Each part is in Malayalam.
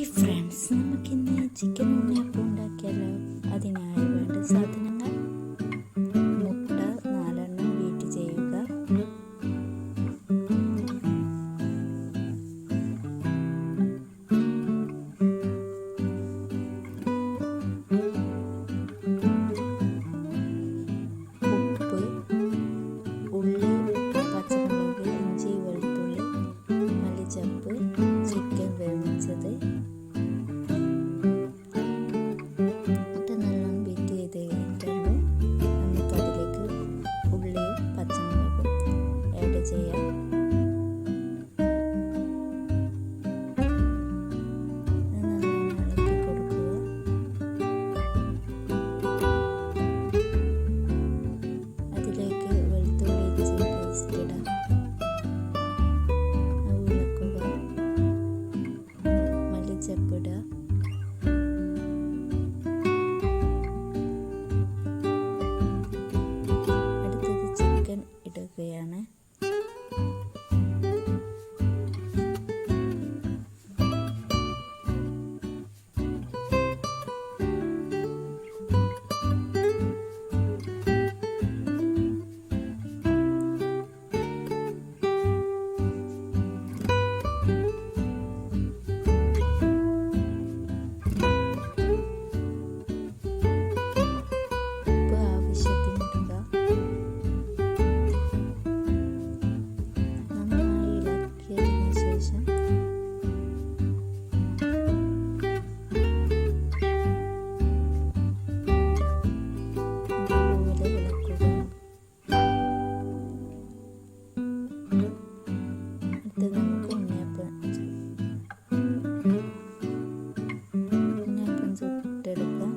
ഹായ് ഫ്രണ്ട്സ്, നമുക്കിന്ന് ചിക്കൻ ഉണ്ണിയപ്പം ഉണ്ടാക്കിയാലോ. അതിനായി വേണ്ട സാധനങ്ങൾ: മുട്ട 4 ബീറ്റ് ചെയ്യുക, ഉപ്പ്, ഉള്ളി, പച്ചമുളക്, ഇഞ്ചി, വെളുത്തുള്ളി, മല്ലിച്ചപ്പ്, ചിക്കൻ വേവിച്ചത്. മുട്ട നല്ലോണം ബീറ്റ് ചെയ്ത് കഴിഞ്ഞിട്ടുള്ളൂ. നമുക്കതിലേക്ക് ഉള്ളിയും പച്ചമുളകും ആഡ് ചെയ്യാം. നല്ലോണം ഇളക്കി കൊടുക്കുക. അതിലേക്ക് വെളുത്തുള്ളി ഇഞ്ചി പേസ്റ്റ് ഇടാം. ഇളക്കുക. മല്ലിച്ചപ്പ് ഇടുക. അടുത്തത് ചിക്കൻ ഇടുകയാണ്. ഉപ്പ് ആവശ്യത്തിന് ഇടുക. നന്നായി ഇളക്കിയതിന് ശേഷം ഇതുപോലെ ഇളക്കുക. അടുത്തത് നമുക്ക് ഉണ്ണിയപ്പം ചുട്ടെടുക്കാം.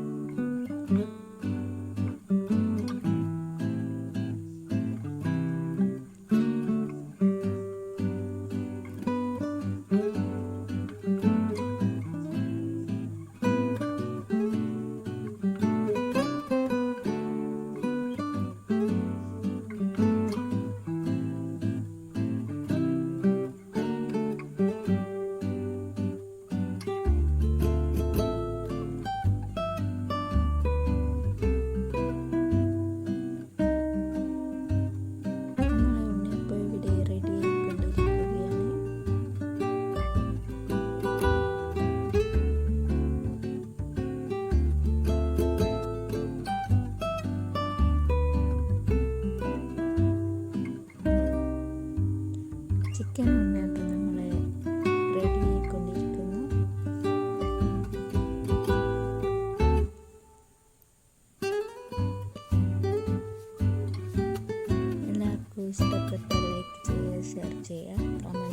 ചിക്കൻ ഉണ്ണിയപ്പം നമ്മൾ റെഡി ആയിക്കൊണ്ടിരിക്കുന്നു. എല്ലാവർക്കും ഇഷ്ടപ്പെട്ടാൽ ലൈക്ക് ചെയ്യുക, ഷെയർ ചെയ്യുക,